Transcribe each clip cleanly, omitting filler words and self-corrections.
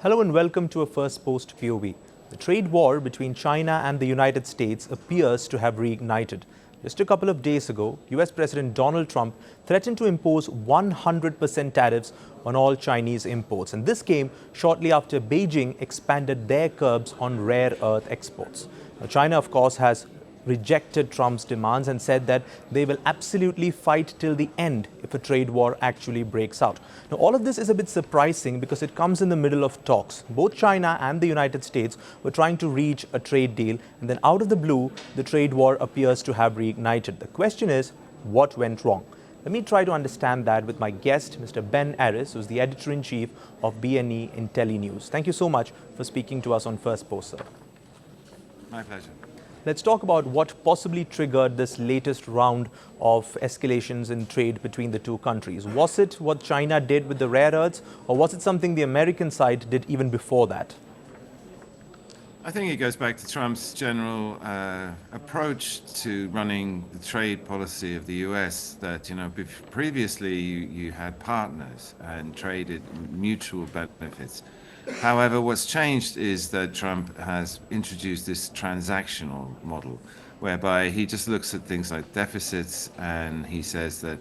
Hello and welcome to a Firstpost POV. The trade war between China and the United States appears to have reignited. Just a couple of days ago, US President Donald Trump threatened to impose 100% tariffs on all Chinese imports. And this came shortly after Beijing expanded their curbs on rare earth exports. Now, China, of course, has rejected Trump's demands and said that they will absolutely fight till the end if a trade war actually breaks out. Now, all of this is a bit surprising because it comes in the middle of talks. Both China and the United States were trying to reach a trade deal, and then out of the blue, the trade war appears to have reignited. The question is, what went wrong? Let me try to understand that with my guest, Mr. Ben Aris, who's the editor-in-chief of BNE IntelliNews. Thank you so much for speaking to us on Firstpost, sir. My pleasure. Let's talk about what possibly triggered this latest round of escalations in trade between the two countries. Was it what China did with the rare earths, or was it something the American side did even before that? I think it goes back to Trump's general approach to running the trade policy of the US that, previously you had partners and traded mutual benefits. However, what's changed is that Trump has introduced this transactional model whereby he just looks at things like deficits and he says that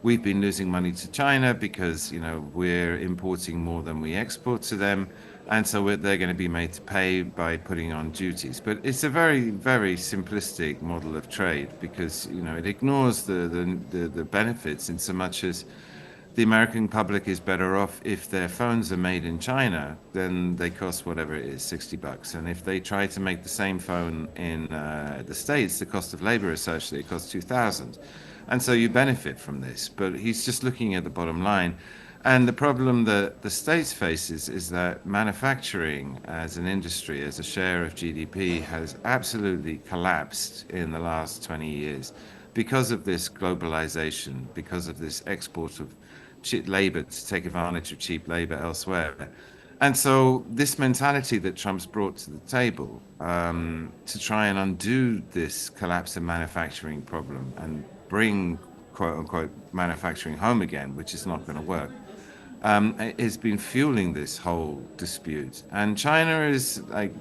we've been losing money to China because, we're importing more than we export to them. And so they're going to be made to pay by putting on duties. But it's a very, very simplistic model of trade because, it ignores the benefits in so much as the American public is better off if their phones are made in China, then they cost whatever it is, $60. And if they try to make the same phone in the States, the cost of labor is such that it costs $2,000. And so you benefit from this. But he's just looking at the bottom line. And the problem that the States faces is that manufacturing as an industry, as a share of GDP, has absolutely collapsed in the last 20 years because of this globalization, because of this export of cheap labor to take advantage of cheap labor elsewhere. And so this mentality that Trump's brought to the table to try and undo this collapse in manufacturing problem and bring quote unquote manufacturing home again, which is not going to work, has been fueling this whole dispute. And China is like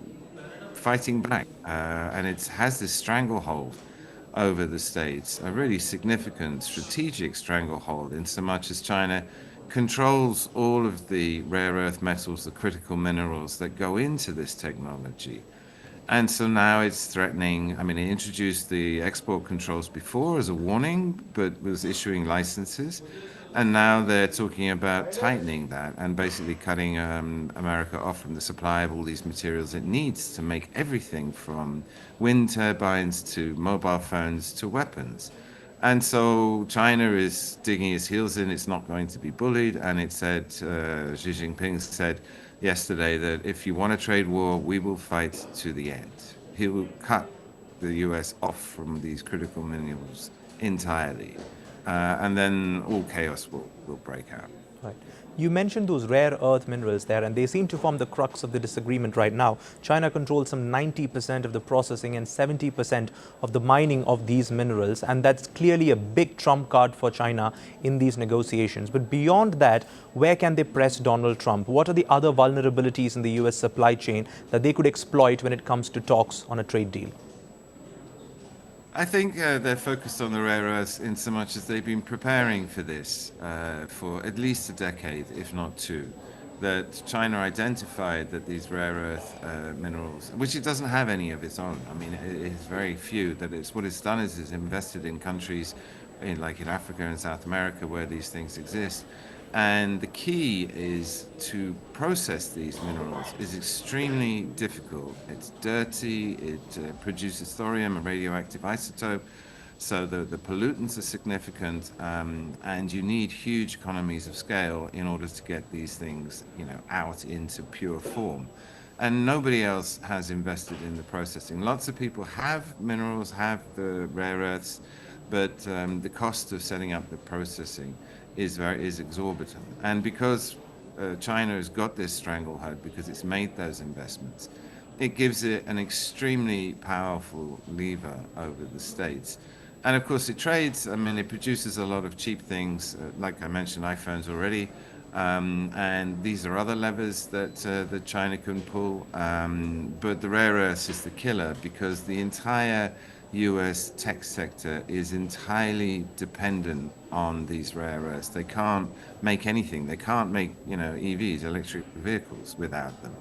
fighting back and it has this stranglehold over the States, a really significant strategic stranglehold in so much as China controls all of the rare earth metals, the critical minerals that go into this technology. And so now it's threatening, it introduced the export controls before as a warning, but was issuing licenses. And now they're talking about tightening that and basically cutting America off from the supply of all these materials it needs to make everything from wind turbines to mobile phones to weapons. And so China is digging its heels in. It's not going to be bullied. And it said, Xi Jinping said yesterday that if you want a trade war, we will fight to the end. He will cut the US off from these critical minerals entirely. And then all chaos will break out. Right. You mentioned those rare earth minerals there, and they seem to form the crux of the disagreement right now. China controls some 90% of the processing and 70% of the mining of these minerals, and that's clearly a big trump card for China in these negotiations. But beyond that, where can they press Donald Trump? What are the other vulnerabilities in the US supply chain that they could exploit when it comes to talks on a trade deal? I think they're focused on the rare earths in so much as they've been preparing for this for at least a decade, if not two. That China identified that these rare earth minerals, which it doesn't have any of its own. It's very few. That it's what it's done is it's invested in countries like in Africa and South America where these things exist. And the key is to process these minerals is extremely difficult. It's dirty, it produces thorium, a radioactive isotope, so the pollutants are significant, and you need huge economies of scale in order to get these things, out into pure form. And nobody else has invested in the processing. Lots of people have minerals, have the rare earths, but the cost of setting up the processing is exorbitant. And because China has got this stranglehold, because it's made those investments, it gives it an extremely powerful lever over the States. And of course it trades, it produces a lot of cheap things, like I mentioned, iPhones already, And these are other levers that China can pull. But the rare earths is the killer because the entire US tech sector is entirely dependent on these rare earths. They can't make anything. They can't make, EVs, electric vehicles, without them.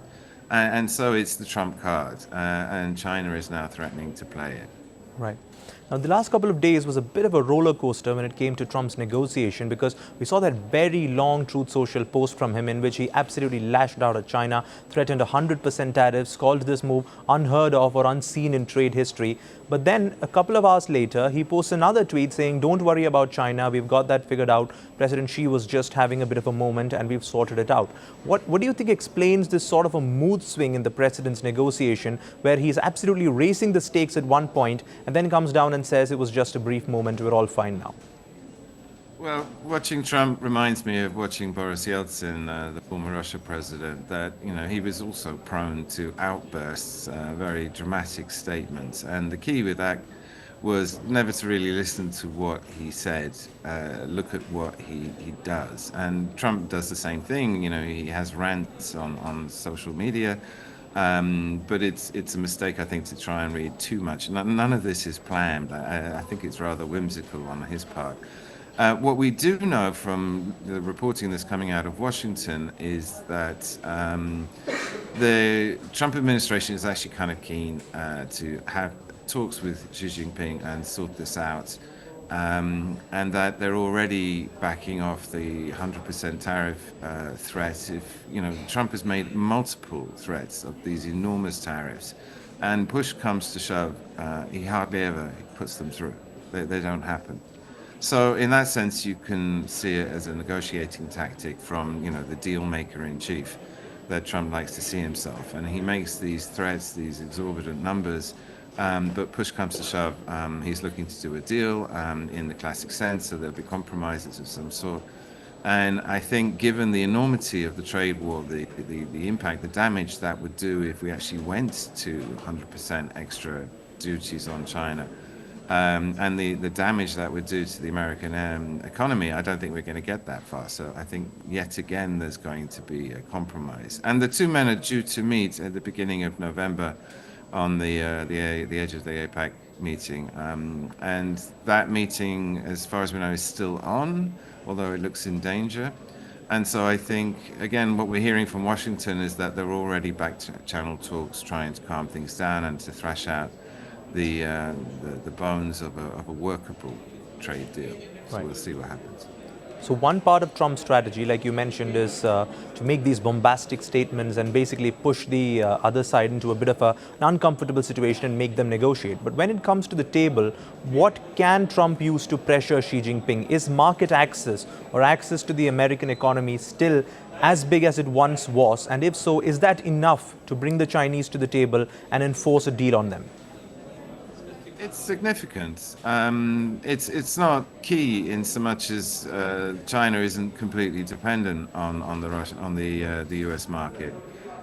And so it's the trump card, and China is now threatening to play it. Right. Now, the last couple of days was a bit of a roller coaster when it came to Trump's negotiation, because we saw that very long Truth Social post from him in which he absolutely lashed out at China, threatened 100% tariffs, called this move unheard of or unseen in trade history. But then a couple of hours later, he posts another tweet saying, "Don't worry about China. We've got that figured out. President Xi was just having a bit of a moment and we've sorted it out." What do you think explains this sort of a mood swing in the president's negotiation, where he's absolutely raising the stakes at one point and then comes down and says it was just a brief moment, we're all fine now? Well, watching Trump reminds me of watching Boris Yeltsin, the former Russia president, that, he was also prone to outbursts, very dramatic statements. And the key with that was never to really listen to what he said, look at what he does. And Trump does the same thing. He has rants on social media. But it's a mistake, I think, to try and read too much. None of this is planned. I think it's rather whimsical on his part. What we do know from the reporting that's coming out of Washington is that the Trump administration is actually kind of keen to have talks with Xi Jinping and sort this out, and that they're already backing off the 100% tariff threat. If Trump has made multiple threats of these enormous tariffs, and push comes to shove, he hardly ever puts them through. They don't happen. So in that sense, you can see it as a negotiating tactic from, the deal maker in chief that Trump likes to see himself. And he makes these threats, these exorbitant numbers, but push comes to shove, he's looking to do a deal in the classic sense, so there'll be compromises of some sort. And I think given the enormity of the trade war, the impact, the damage that would do if we actually went to 100% extra duties on China, and the damage that would do to the American economy, I don't think we're going to get that far. So I think yet again there's going to be a compromise. And the two men are due to meet at the beginning of November on the edge of the APEC meeting. And that meeting, as far as we know, is still on, although it looks in danger. And so I think, again, what we're hearing from Washington is that they're already back to channel talks, trying to calm things down and to thrash out the bones of a workable trade deal. So Right. We'll see what happens. So one part of Trump's strategy, like you mentioned, is to make these bombastic statements and basically push the other side into a bit of an uncomfortable situation and make them negotiate. But when it comes to the table, what can Trump use to pressure Xi Jinping? Is market access or access to the American economy still as big as it once was? And if so, is that enough to bring the Chinese to the table and enforce a deal on them? It's significant. It's not key in so much as China isn't completely dependent on the US market,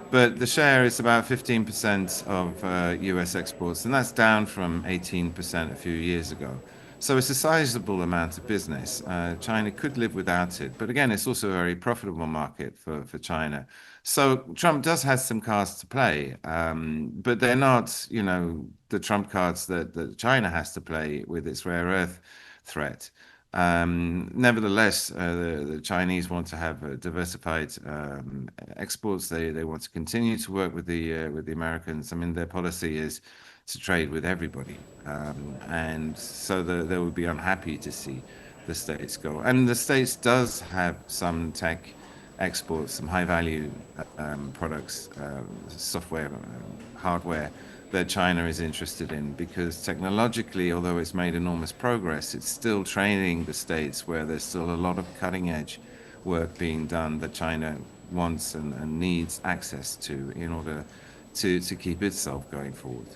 but the share is about 15% of US exports, and that's down from 18% a few years ago. So it's a sizable amount of business. China could live without it, but again, it's also a very profitable market for China. So Trump does have some cards to play, but they're not, the Trump cards that China has to play with its rare earth threat. Nevertheless, the Chinese want to have diversified exports. They want to continue to work with the Americans. I mean, their policy is to trade with everybody, and so they would be unhappy to see the States go. And the States does have some tech exports, some high-value products, software, hardware, that China is interested in, because technologically, although it's made enormous progress, it's still training the States where there's still a lot of cutting-edge work being done that China wants and needs access to in order to keep itself going forward.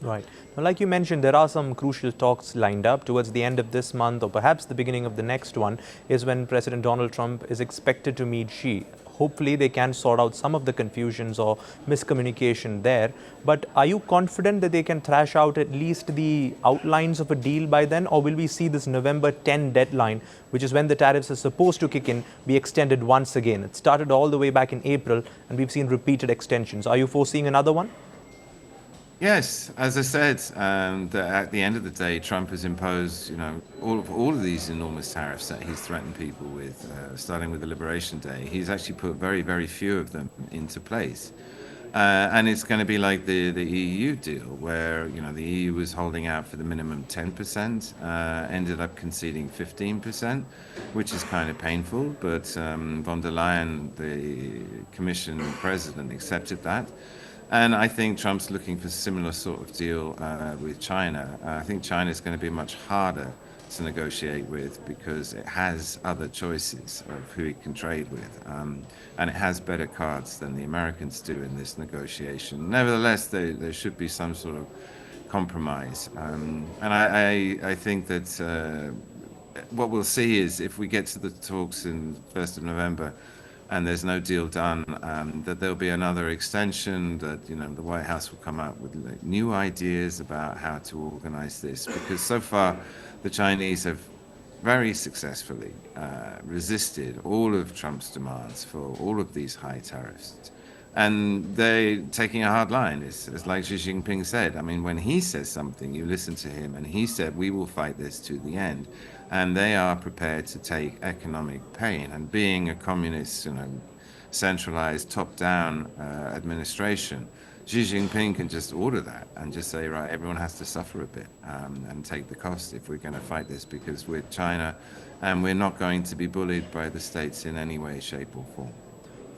Right. Well, like you mentioned, there are some crucial talks lined up towards the end of this month or perhaps the beginning of the next one is when President Donald Trump is expected to meet Xi. hopefully they can sort out some of the confusions or miscommunication there. But are you confident that they can thrash out at least the outlines of a deal by then, or will we see this November 10 deadline, which is when the tariffs are supposed to kick in, be extended once again? It started all the way back in April, and we've seen repeated extensions. Are you foreseeing another one? Yes, as I said, at the end of the day, Trump has imposed, all of these enormous tariffs that he's threatened people with, starting with the Liberation Day. He's actually put very, very few of them into place. And it's going to be like the EU deal, where the EU was holding out for the minimum 10%, ended up conceding 15%, which is kind of painful. But von der Leyen, the Commission president, accepted that. And I think Trump's looking for a similar sort of deal with China. I think China is going to be much harder to negotiate with because it has other choices of who it can trade with. And it has better cards than the Americans do in this negotiation. Nevertheless, there should be some sort of compromise. And I think that what we'll see is if we get to the talks in 1st of November, and there's no deal done, that there'll be another extension, that the White House will come up with new ideas about how to organize this, because so far the Chinese have very successfully resisted all of Trump's demands for all of these high tariffs. And they're taking a hard line. It's like Xi Jinping said. I mean, when he says something, you listen to him, and he said, we will fight this to the end. And they are prepared to take economic pain. And being a communist, centralized, top-down administration, Xi Jinping can just order that and just say, right, everyone has to suffer a bit and take the cost if we're going to fight this, because we're China and we're not going to be bullied by the states in any way, shape, or form.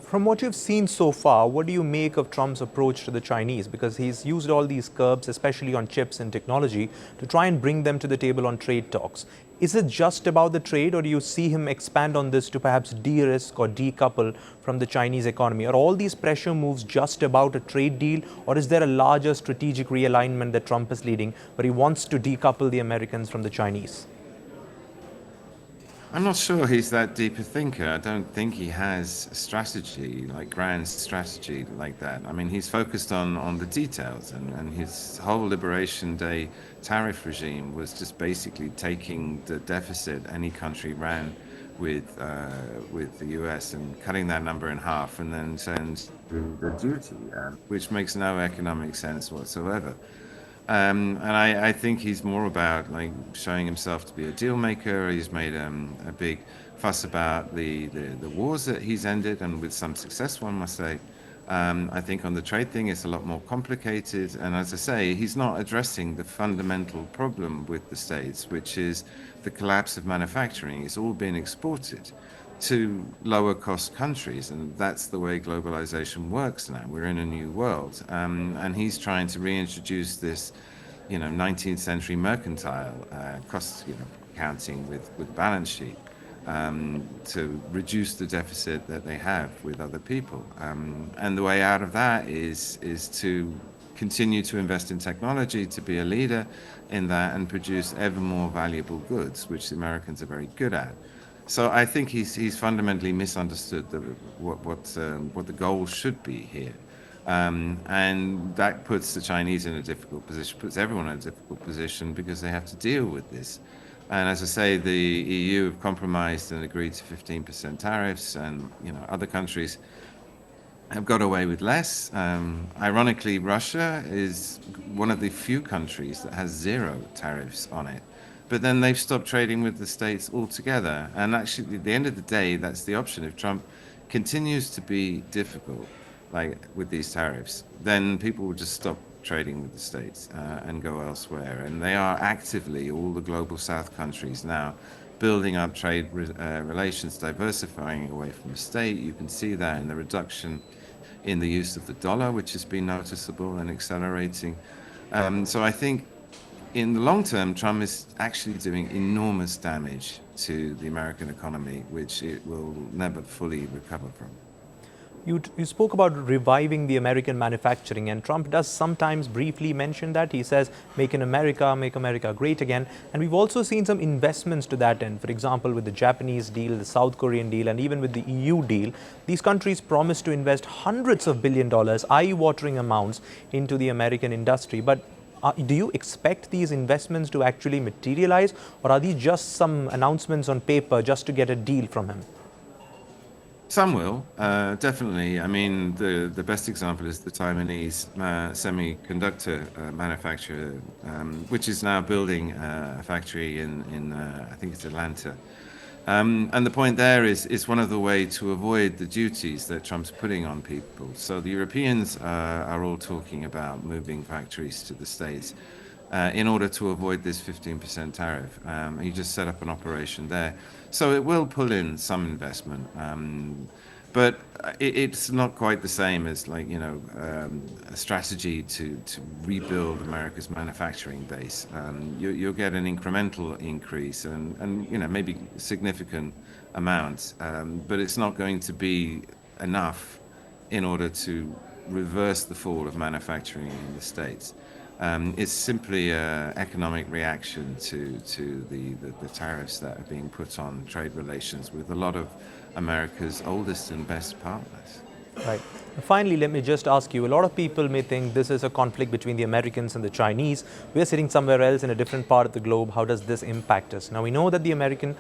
From what you've seen so far, what do you make of Trump's approach to the Chinese? Because he's used all these curbs, especially on chips and technology, to try and bring them to the table on trade talks. Is it just about the trade, or do you see him expand on this to perhaps de-risk or decouple from the Chinese economy? Are all these pressure moves just about a trade deal, or is there a larger strategic realignment that Trump is leading, where he wants to decouple the Americans from the Chinese? I'm not sure he's that deep a thinker. I don't think he has a strategy, like grand strategy like that. I mean, he's focused on the details, and his whole Liberation Day tariff regime was just basically taking the deficit any country ran with the US and cutting that number in half, and then sends the duty, which makes no economic sense whatsoever. And I think he's more about like showing himself to be a deal maker. He's made a big fuss about the wars that he's ended, and with some success, one must say. I think on the trade thing, it's a lot more complicated. And as I say, he's not addressing the fundamental problem with the States, which is the collapse of manufacturing. It's all been exported to lower cost countries, and that's the way globalization works now. We're in a new world, and he's trying to reintroduce this 19th century mercantile cost accounting with balance sheet to reduce the deficit that they have with other people, and the way out of that is to continue to invest in technology, to be a leader in that, and produce ever more valuable goods, which the Americans are very good at. So I think he's fundamentally misunderstood what the goal should be here, and that puts the Chinese in a difficult position, puts everyone in a difficult position, because they have to deal with this. And as I say, the EU have compromised and agreed to 15% tariffs, and other countries have got away with less. Ironically, Russia is one of the few countries that has 0 tariffs on it. But then they've stopped trading with the States altogether. And actually, at the end of the day, that's the option. If Trump continues to be difficult, like with these tariffs, then people will just stop trading with the States and go elsewhere. And they are actively, all the global South countries now, building up trade relations, diversifying away from the state. You can see that in the reduction in the use of the dollar, which has been noticeable and accelerating. So I think in the long term, Trump is actually doing enormous damage to the American economy, which it will never fully recover from. You spoke about reviving the American manufacturing, and Trump does sometimes briefly mention that. He says, make America great again. And we've also seen some investments to that end. For example, with the Japanese deal, the South Korean deal, and even with the EU deal, these countries promised to invest hundreds of billion dollars, eye-watering amounts, into the American industry. But do you expect these investments to actually materialize, or are these just some announcements on paper just to get a deal from him? Some will, definitely. I mean, the best example is the Taiwanese semiconductor manufacturer, which is now building a factory in I think it's Atlanta. And the point there is, it's one of the ways to avoid the duties that Trump's putting on people. So the Europeans are all talking about moving factories to the States in order to avoid this 15% tariff. He just set up an operation there. So it will pull in some investment. But it's not quite the same as, like, a strategy to rebuild America's manufacturing base. You'll get an incremental increase and maybe significant amounts, but it's not going to be enough in order to reverse the fall of manufacturing in the States. It's simply an economic reaction to the tariffs that are being put on trade relations with a lot of America's oldest and best partners. Right. Finally, let me just ask you, a lot of people may think this is a conflict between the Americans and the Chinese. We're sitting somewhere else in a different part of the globe. How does this impact us? Now, we know that America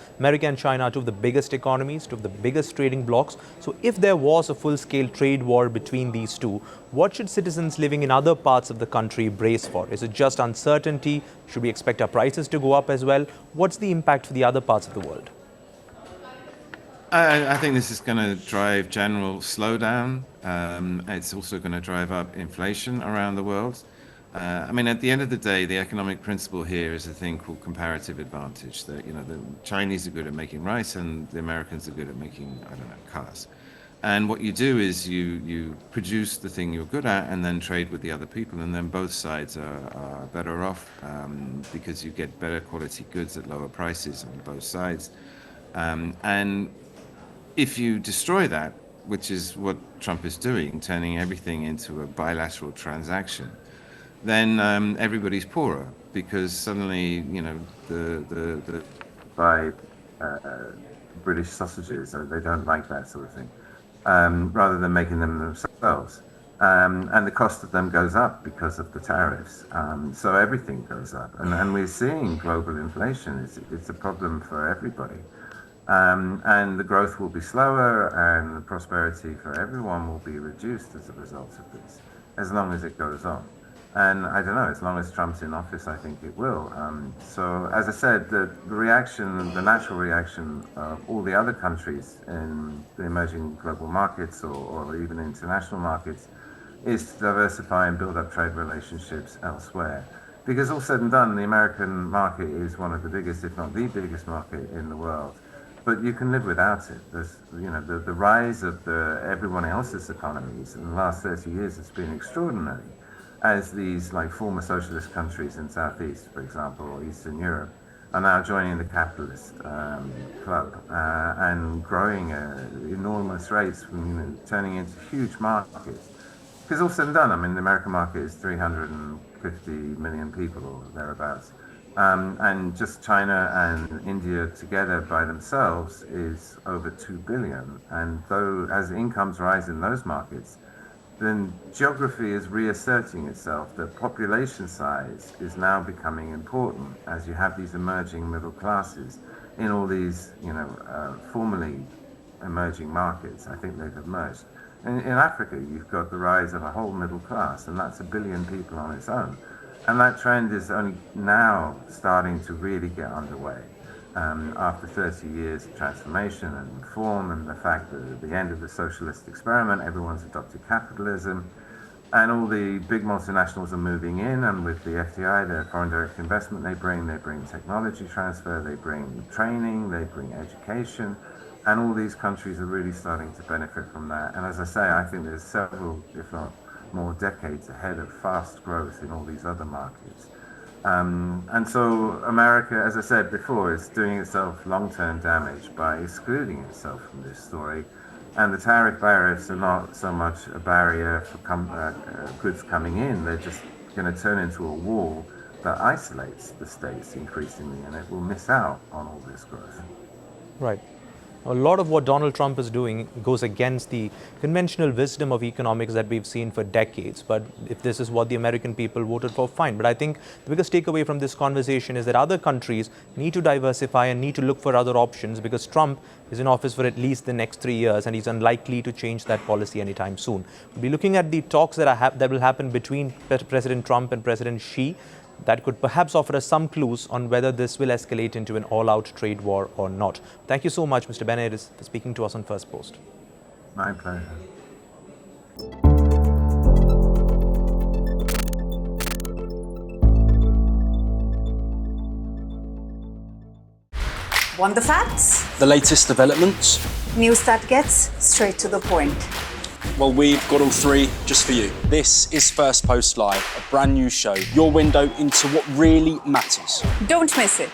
and China are two of the biggest economies, two of the biggest trading blocs. So if there was a full-scale trade war between these two, what should citizens living in other parts of the country brace for? Is it just uncertainty? Should we expect our prices to go up as well? What's the impact for the other parts of the world? I think this is going to drive general slowdown. It's also going to drive up inflation around the world. I mean, at the end of the day, the economic principle here is a thing called comparative advantage. That the Chinese are good at making rice, and the Americans are good at making, I don't know, cars. And what you do is you produce the thing you're good at, and then trade with the other people, and then both sides are better off because you get better quality goods at lower prices on both sides. And if you destroy that, which is what Trump is doing, turning everything into a bilateral transaction, then everybody's poorer because suddenly, the buy British sausages, they don't like that sort of thing, rather than making them themselves. And the cost of them goes up because of the tariffs. So everything goes up. And we're seeing global inflation. It's a problem for everybody. And the growth will be slower, and the prosperity for everyone will be reduced as a result of this, as long as it goes on. And I don't know, as long as Trump's in office, I think it will. So, as I said, the natural reaction of all the other countries in the emerging global markets or even international markets is to diversify and build up trade relationships elsewhere. Because all said and done, the American market is one of the biggest, if not the biggest market in the world. But you can live without it. There's, the rise of everyone else's economies in the last 30 years has been extraordinary, as these former socialist countries in Southeast, for example, or Eastern Europe, are now joining the capitalist club and growing at enormous rates, turning into huge markets. Because all said and done, I mean, the American market is 350 million people or thereabouts. And just China and India together by themselves is over 2 billion. And though as incomes rise in those markets, then geography is reasserting itself. The population size is now becoming important as you have these emerging middle classes in all these, formerly emerging markets. I think they've emerged. In Africa, you've got the rise of a whole middle class, and that's 1 billion people on its own. And that trend is only now starting to really get underway after 30 years of transformation and reform, and the fact that at the end of the socialist experiment, everyone's adopted capitalism, and all the big multinationals are moving in, and with the FDI, the foreign direct investment they bring technology transfer, they bring training, they bring education, and all these countries are really starting to benefit from that. And as I say, I think there's several, if not more decades ahead of fast growth in all these other markets. And so America, as I said before, is doing itself long-term damage by excluding itself from this story And the tariffs are not so much a barrier for goods coming in, they're just going to turn into a wall that isolates the states increasingly, and it will miss out on all this growth. Right. A lot of what Donald Trump is doing goes against the conventional wisdom of economics that we've seen for decades. But if this is what the American people voted for, fine. But I think the biggest takeaway from this conversation is that other countries need to diversify and need to look for other options, because Trump is in office for at least the next 3 years and he's unlikely to change that policy anytime soon. We'll be looking at the talks that will happen between President Trump and President Xi. That could perhaps offer us some clues on whether this will escalate into an all-out trade war or not. Thank you so much, Mr. Ben Aris, for speaking to us on First Post. My pleasure. Want the facts? The latest developments? News that gets straight to the point. Well, we've got all three just for you. This is Firstpost Live, a brand new show, your window into what really matters. Don't miss it.